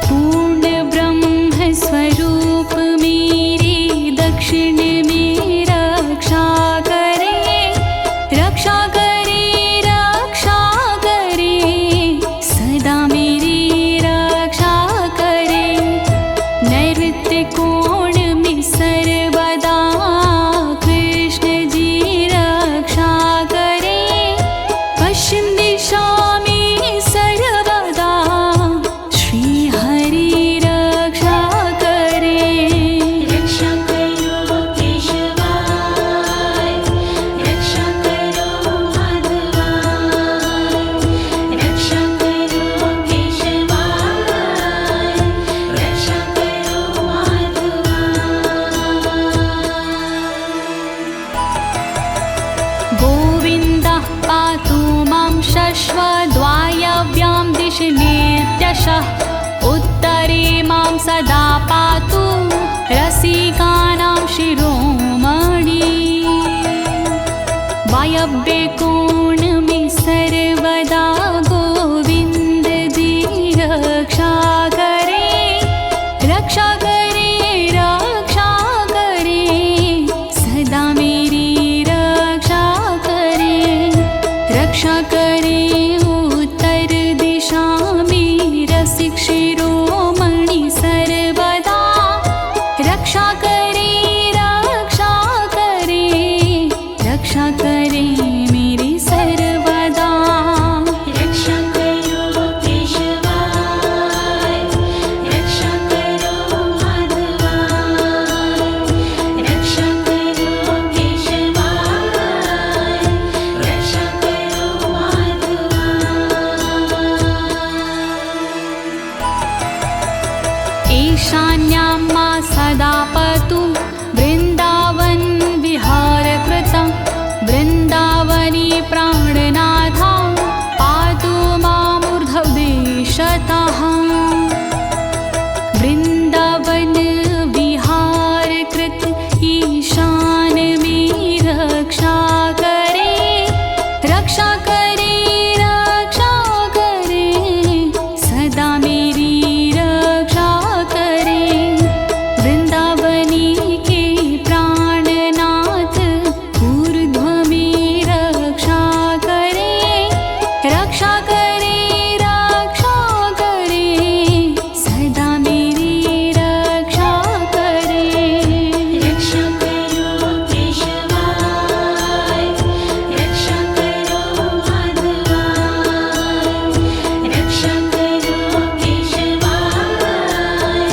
Speaker 1: पूर्ण ब्रह्म स्वरूप मेरे दक्षिण में रक्षा करे रक्षा करे रक्षा करे सदा मेरी रक्षा करे नैऋत्य कोण में सर्वदा कृष्ण जी रक्षा करे पश्चिम दिशा में सर्वदा श्री हरि रक्षा करे
Speaker 2: रक्षा करो केशवाय रक्षा करो माधवाय रक्षा करो केशवाय रक्षा करो माधवाय
Speaker 1: गोविन्दः पातु मां शश्वद्वायव्यां दिशि नित्यशः उत्तरे मां सदा पातु रसिकानां शिरोमणि वायव्ये कोण में सर्वदा गोविन्द जी रक्षा करे रक्षा करे रक्षा करे सदा मेरी रक्षा करे रक्षा करे उत्तर दिशा में रसिक शिरोमणि सर्वदा रक्षा करे रक्षा करे रक्षा करे मेरी सर्वदा
Speaker 2: रक्षा करो केशवाय रक्षा करो माधवाय रक्षा करो केशवाय रक्षा करो माधवाय
Speaker 1: ईशान्यां मा सदा पतु वृन्दावन विहारकृतं वृन्दावनी प्राणनाथा पातु मामूर्ध्वदेशतः वृन्दावन विहारकृत ईशान में रक्षा करे रक्षा करे रक्षा करे सदा मेरी रक्षा करे वृंदावनी के प्राणनाथ ऊर्ध्व में रक्षा करे रक्षा करे रक्षा करे सदा मेरी रक्षा करे
Speaker 2: रक्षा करो केशवाय रक्षा करो माधवाय रक्षा करो केशवाय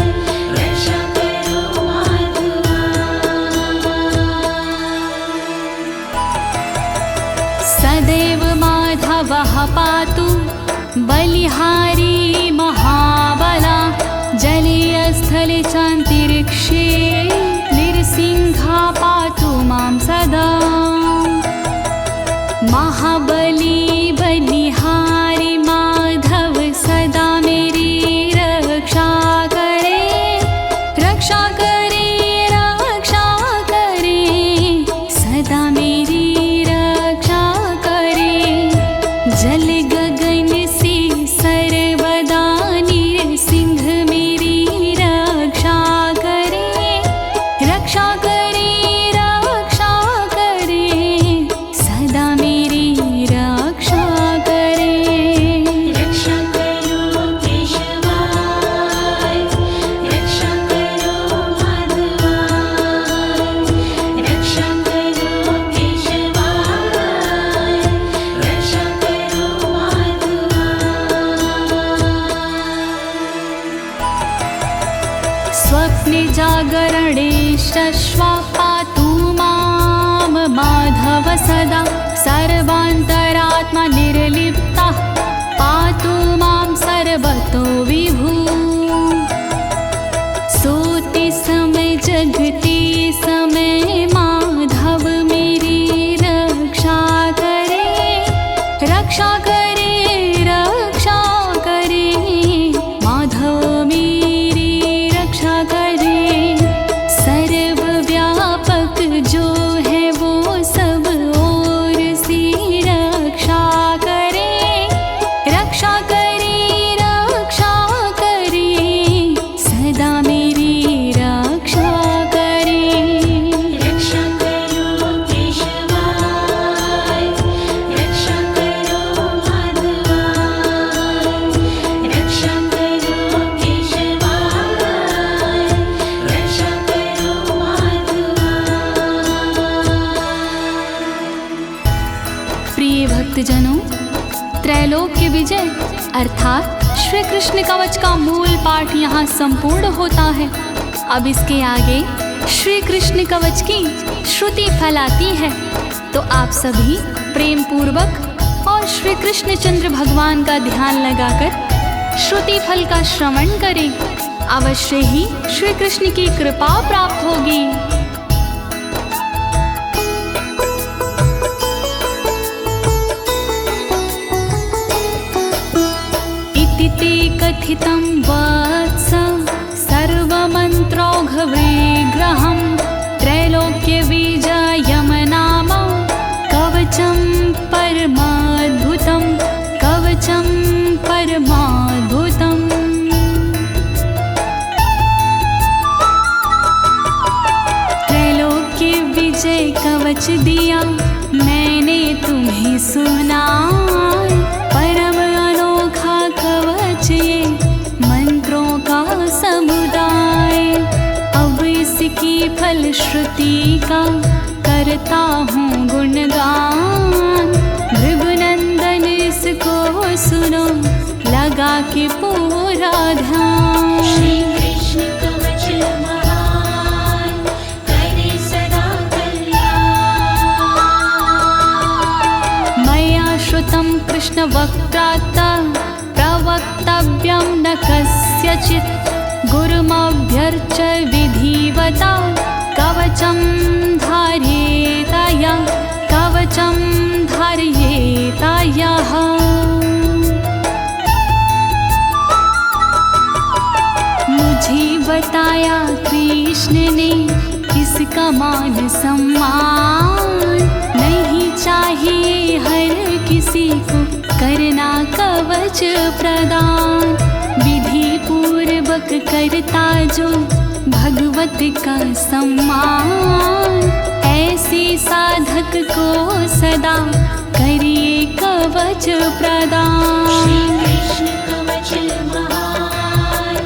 Speaker 2: रक्षा करो माधवाय
Speaker 1: सदैव माधवः पातु बलिहारी महाबला जले स्थले चान्तरिक्षे नृसिंहा पातु मां सदा महाबली बलिहारी माधव सदा मेरी रक्षा करे रक्षा करे रक्षा करे सदा मेरी रक्षा करे जल गगन से सर्वदा नृसिंह मेरी रक्षा करे रक्षा करे रक्षा करे सदा मेरी रक्षा करे स्वप्ने जागरणे शश्वा पातु मां माधव सदा सर्वान्तरात्मा निर्लिप्ता पातु मां सर्वतो विभु सोते समय जगते समय माधव मेरी रक्षा करे रक्षा करे रक्षा करे माधव मेरी रक्षा करे सर्वव्यापक जो है वो सब ओर से रक्षा करे रक्षा करे रक्षा करे सदा मेरी रक्षा करे
Speaker 2: रक्षा करो केशवाय रक्षा करो माधवाय रक्षा करो केशवाय रक्षा करो माधवाय।
Speaker 1: प्रिय भक्तजनों, त्रैलोक्य विजय अर्थात श्री कृष्ण कवच का मूल पाठ यहाँ संपूर्ण होता है। अब इसके आगे श्री कृष्ण कवच की श्रुति फैलाती है, तो आप सभी प्रेम पूर्वक और श्री कृष्ण चंद्र भगवान का ध्यान लगाकर श्रुति फल का श्रवण करें। अवश्य ही श्री कृष्ण की कृपा प्राप्त होगी। इति ते कथितं वत्स सर्वमन्त्रौघविग्रहं त्रैलोक्यविजयं नाम कवचं परमाद्भुतं कवचं परमाद्भुतम्। त्रैलोक्य विजय कवच दिया मैंने तुम्हें सुना, परम अनोखा कवच ये मंत्रों का समुदाय। अब इसकी फलश्रुति का करता हूँ गुणगान, भृगुनंदन इसको सुनो लगा के पूरा ध्यान।
Speaker 2: श्री कृष्ण कवच महान करे सदा कल्याण।
Speaker 1: मया श्रुतं कृष्ण वक्त्रात् प्रवक्तव्यं न कस्यचित्, गुरुमभ्यर्च्य विधिवता कवचं धारयेताया कवचं धारयेतायाः। मुझे बताया कृष्ण ने इसका मान सम्मान, नहीं चाहिए हर किसी को करना कवच प्रदान। विधि पूर्वक करता जो भगवत का सम्मान, ऐसे साधक को सदा करिए कवच प्रदान।
Speaker 2: श्री कृष्ण कवच महान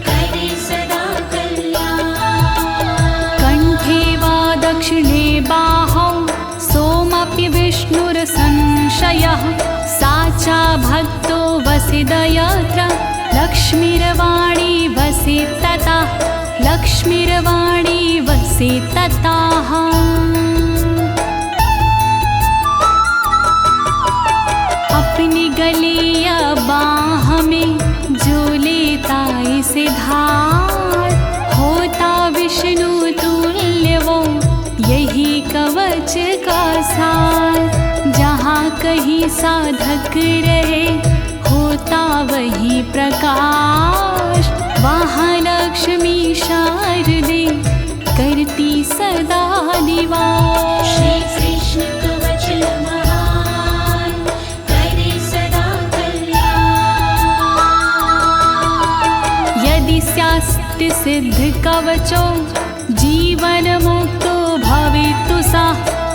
Speaker 2: करे सदा कल्याण।
Speaker 1: कंठे वा दक्षिणे बाहौ सोमपि विष्णुरसंशयः, साचा भक्तो वसिदयत्र लक्ष्मीर्वाणी वसि तथा लक्ष्मीर्वाणी वसि तताः। अपनी गले या बाह में जो लेता इसे धार, होता विष्णु तुल्य वो यही कवच का सार। जहाँ कहीं साधक रहे होता वही प्रकाश, वहाँ लक्ष्मी शारदे करती सदा निवास।
Speaker 2: श्री कृष्ण कवच महान करे सदा कल्याण।
Speaker 1: यदि स्यास्ति सिद्ध कवचो जीवन मुक्तो भवितु सा,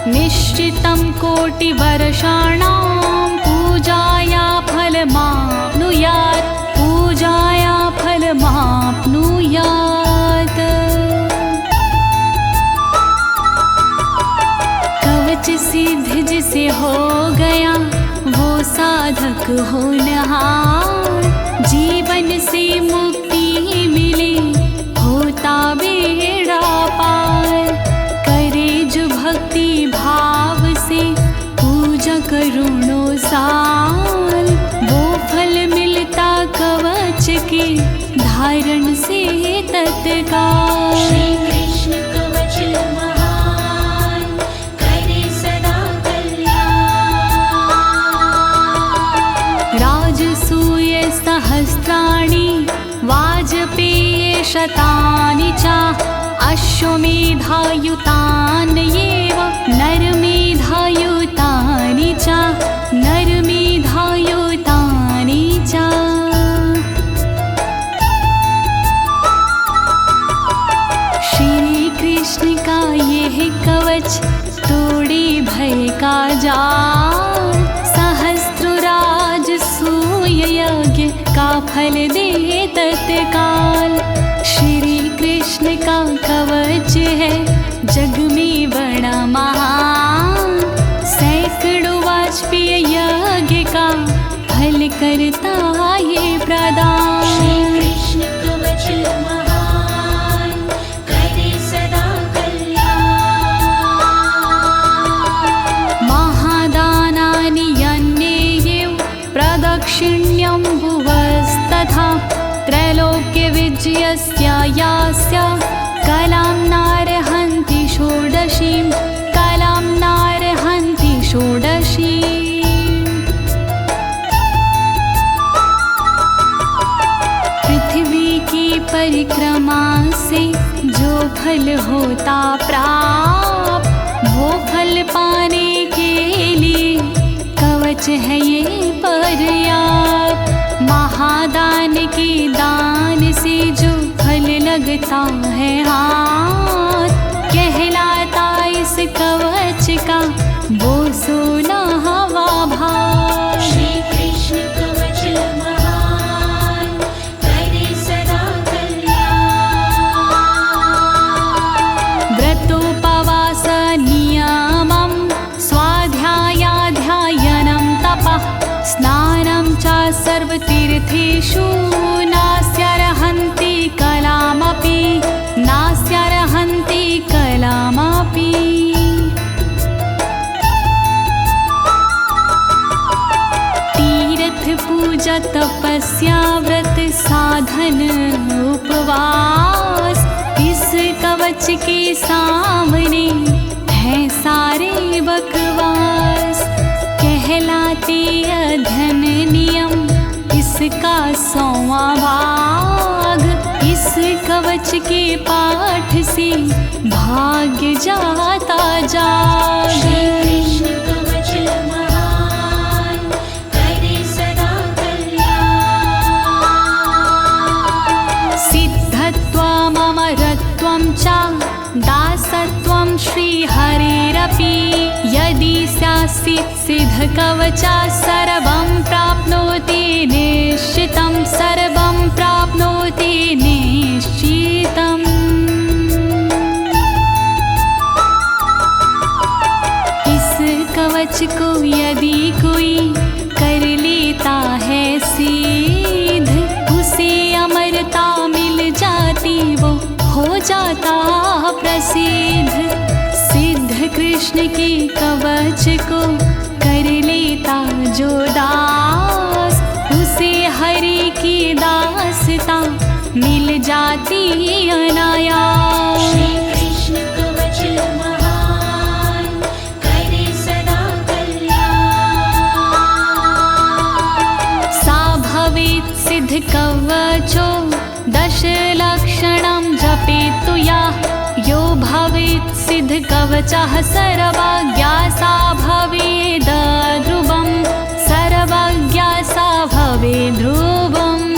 Speaker 1: निश्चितं कोटिवर्षाणां पूजाया फलमाप्नुयात् पूजाया फलमाप्नुयात्। कवच सिद्ध जिसे हो गया वो साधक होनहार, जीवन से मुक्ति मिले होता तत्काल।
Speaker 2: श्री कृष्ण कवच महान करे सदा कल्याण।
Speaker 1: राजसूय सहस्राणि वाजपेय शतानि च अश्वमेधायुतान्येव नरमेधायुतानि च नरमेधायुतानि च। श्री कृष्ण का यह कवच तोड़े भय का जाल, सहस्त्रराज सूय यज्ञ का फल दे तत्काल। श्री कृष्ण का कवच है जग में बड़ा महान, सैकड़ों वाजपेय यज्ञ का फल करता ये प्रदान।
Speaker 2: श्री कृष्ण कवच महान करे सदा कल्याण।
Speaker 1: महादानानि यन्नेयेव प्रदक्षिण्यं भुवस्तथा, त्रैलोक्यविजयस्य यास्य कलां नार्हन्ति षोडशीं, कलां नार्हन्ति षोडशीम्। पृथ्वी की परिक्रमा से जो फल होता प्राप्त, वो फल पाने के लिए कवच है ये पर्याप्त। महादान के दान से जो फल लगता है हाथ, कहलाता इस कवच का वो 16वां भाग।
Speaker 2: श्री कृष्ण कवच महान करे सदा कल्याण।
Speaker 1: व्रतोपवास नियमं स्वाध्यायाध्ययनं तपः, स्नानं च सर्वतीर्थेषु नास्यर्हन्ति कलामपि, नास्यर्हन्ति कलामपि। तीर्थ पूजा तपस्या व्रत साधन उपवास, इस कवच के सामने है सारे बकवास। कहलाते अध्ययन नियम इसका 100वां भाग, इस कवच के पाठ से भाग्य जाता जाग।
Speaker 2: श्री कृष्ण कवच महान करे सदा कल्याण।
Speaker 1: सिद्धत्वम् अमरत्वं च दासत्वं श्रीहरेरपि, यदि स्यात्सित् सिद्धकवचा सर्वं प्राप्नोति निश्चितं, सर्वं प्राप्नोति निश्चितम्। इस कवच को यदि कोई कर लेता है सिद्ध, उसे अमरता मिल जाती, वो हो जाता प्रसिद्ध। सिद्ध कृष्ण के कवच को कर लेता जो दास, उसे हरि की दासता मिल जाती अनायास।
Speaker 2: श्री कृष्ण कवच महान करे सदा कल्याण।
Speaker 1: सा भवेत् सिद्ध कवचो दशलक्षणं जपेतु या, यो भवेत् सिद्ध कवचः सर्वज्ञा सा भवेद् ध्रुवं, सर्वज्ञा सा भवेद् ध्रुवम्।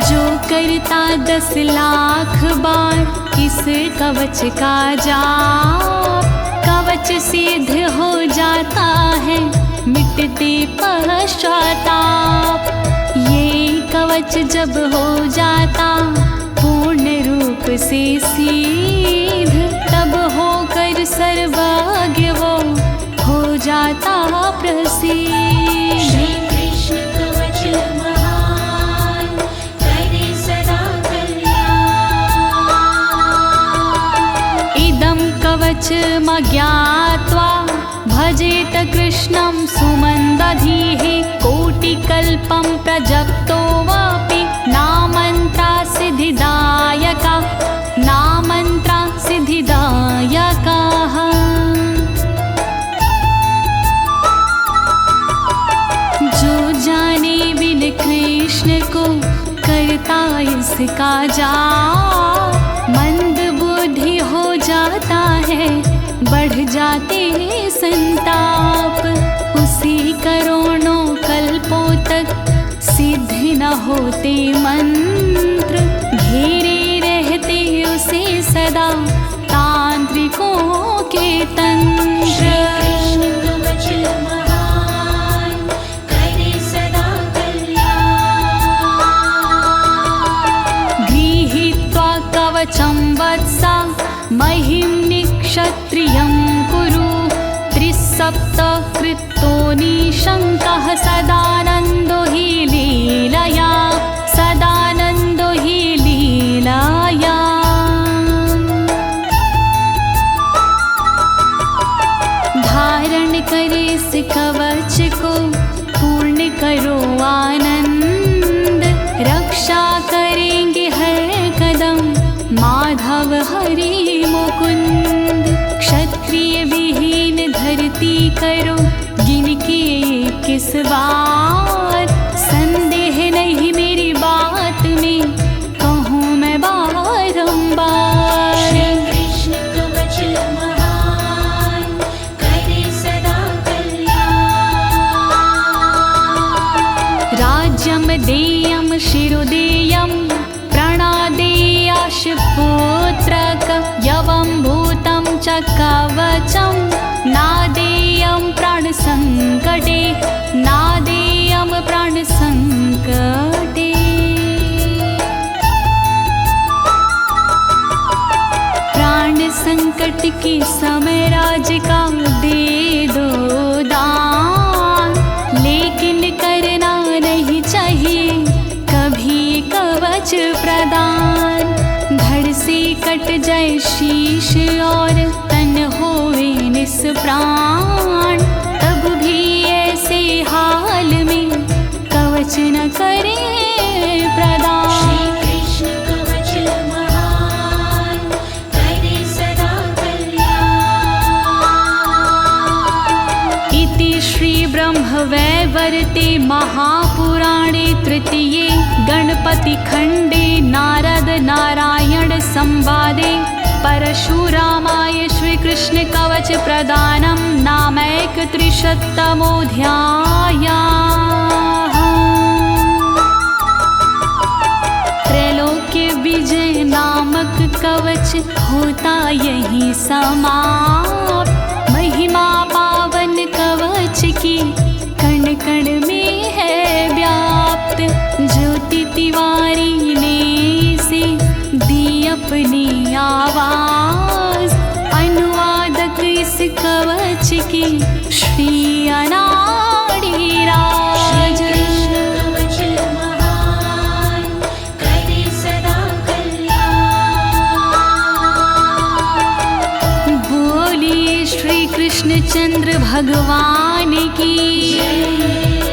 Speaker 1: जो करता 10 लाख बार इस कवच का जाप, कवच सिद्ध हो जाता है मिटते पश्चाताप। ये कवच जब हो जाता पूर्ण रूप से सिद्ध, तब होकर सर्वज्ञ वो हो जाता प्रसिद्ध।
Speaker 2: श्री कृष्ण कवच महान करे सदा कल्याण।
Speaker 1: इदं कवचमज्ञात्वा भजेत कृष्णं सुमन्दधीः, कोटिक कल्पं प्रजप्तो वापि नामन्त्रा सिद्धिदायका नामन्त्रा सिद्धिदायकाः। जो जाने बिन कृष्ण को करता इसका जाप, मंद बुद्धि हो जाता है, बढ़ जाते संताप। उसी करोड़ों कल्पों तक सिद्ध न होते मंत्र, घेरे रहते उसे सदा तांत्रिकों के तंत्र।
Speaker 2: कृष्ण कवच महान करे सदा कल्याण।
Speaker 1: गृहीत्वा कवचं वत्सा महिं निक्षत्रियं कुरु। त्रिसप्तकृतो निशङ्कः सदानन्दो हि लीलया सदानन्दो हि लीलया। धारण करे इस कवच को पूर्ण करो आनंद, रक्षा करेंगे हर कदम माधव हरि मुकुंद। क्षत्रिय विहीन धरती करो गिनके 21 बार, संदेह नहीं मेरी बात में कहूँ मैं बारंबार।
Speaker 2: श्री कृष्ण कवच महान करे सदा कल्याण।
Speaker 1: राज्यं देयं शिरोदेयं प्रणादेयाश पुत्रक, यवं भूतं च कवचं नादेयं प्राणसंकटे नादेयं प्राणसंकटे। प्राण संकट के समय राज का दे दो दान, लेकिन करना नहीं चाहिए कभी कवच प्रदान। धड़ से कट जाए शीश और तन होए निष्प्राण, तब भी ऐसे हाल में कवच न करे प्रदान।
Speaker 2: श्री कृष्ण कवच महान करे सदा कल्याण।
Speaker 1: इति श्री ब्रह्मवैवर्ते महापुराणे तृतीये गणपति खंडे नारद नारायण संवादे परशुरामाय श्रीकृष्ण कवच प्रदानं नामैकत्रिशतमोऽध्यायः। त्रैलोक्य विजय नामक कवच होता यही समाप्त। महिमा पावन कवच की कण कण में है व्याप्त। ज्योति तिवारी ने से दी अपनी आवाज, अनुवादक इस कवच की श्री अनाड़ी राज।
Speaker 2: कृष्ण कवच महान करे सदा कल्याण।
Speaker 1: बोलिए श्री कृष्णचंद्र भगवान की,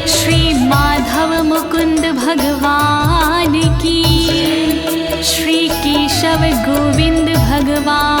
Speaker 1: श्री माधव मुकुंद भगवान की, श्री केशव गोविंद भगवान